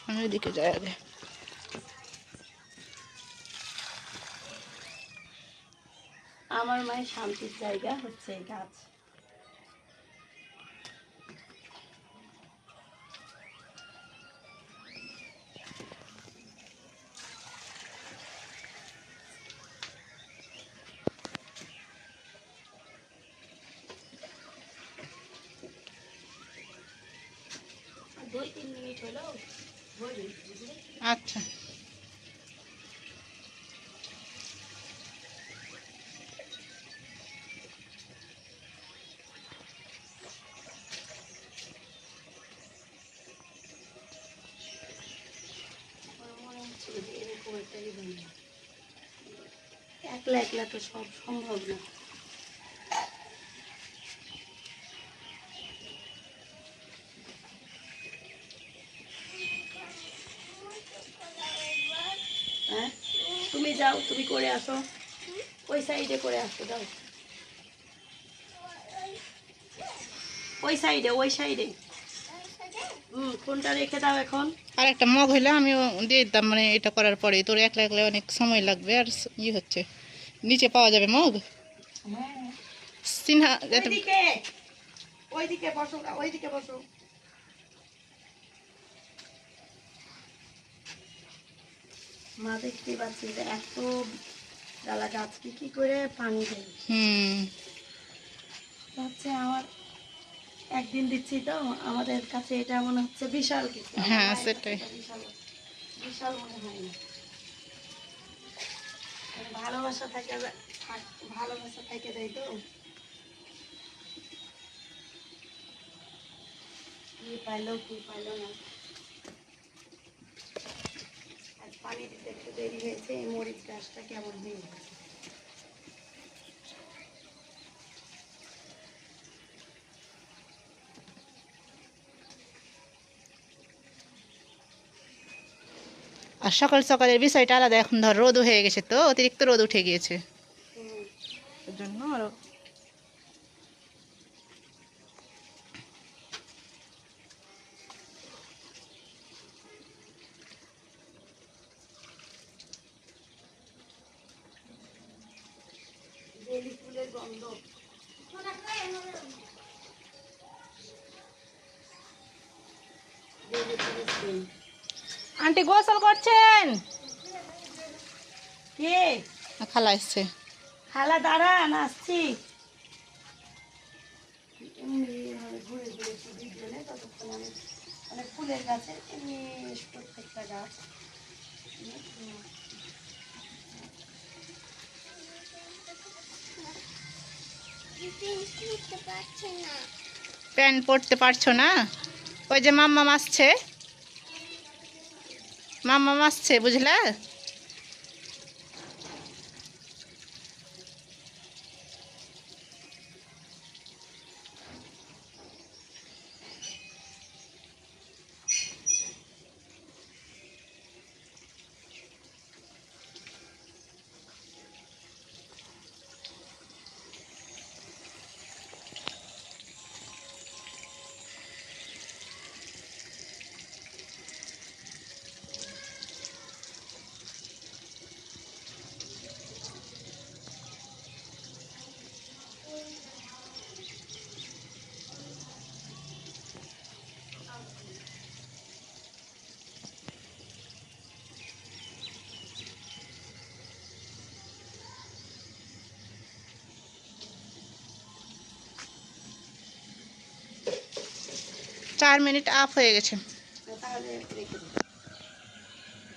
আমি ওইদিকে যাই আগে। আমার মায়ের শান্তির জায়গা হচ্ছে এই গাছ। আচ্ছা একলা একলা তো সব সম্ভব না। হ্যাঁ, তুমি যাও, তুমি করে আসো, ওই সাইডে করে আসো, যাও ওই সাইডে, ওই সাইডে। ফোনটা রেখে দাও এখন। আর একটা মগ হইলে আমিও দিয়ে দিতাম, মানে এটা করার পরে তোর একলা একলা অনেক সময় লাগবে আর ই হচ্ছে। নিচে পাওয়া যাবে মগ সিনহা। ওইদিকে, ওইদিকে বসো, ওইদিকে বসো। মা দেখতে পাচ্ছি যে এত ডালা গাছকে কি করে পানি দেয়। হচ্ছে আমার একদিন দিচ্ছি তো, আমাদের কাছে এটা মনে হচ্ছে বিশাল কিছু। হ্যাঁ সেটাই। বিশাল বিশাল মনে হয় না। ভালোবাসা থাকে, ভালোবাসা থেকে দেয় তো। কি পাইলো কি পাইলো না। আর পানি দিতে একটু দেরি হয়েছে, এই মরিচ গাছটা কেমন হয়ে গেছে। আর সকাল সকালের বিষয়টা আলাদা, এখন ধর রোদ হয়ে গেছে তো, অতিরিক্ত রোদ উঠে গিয়েছে ওর জন্য আরো। বেলি ফুলের গন্ধ। বেলি ফুলের স্মেল। আন্টি গোসল করছেন? কে? খালা এসছে। খালা দাঁড়ান, আসছি। এমনি ঘুরে ঘুরে ছবি জন্য ততক্ষণ আমি মানে ফুলের গাছে এমনি প্রত্যেকটা গাছ। প্যান্ট পরতে পারছো না? ওই যে মাম্মা আসছে, মাম্মা আসছে বুঝলা। চার মিনিট আপ হয়ে গেছে। তাহলে রেখে দিই।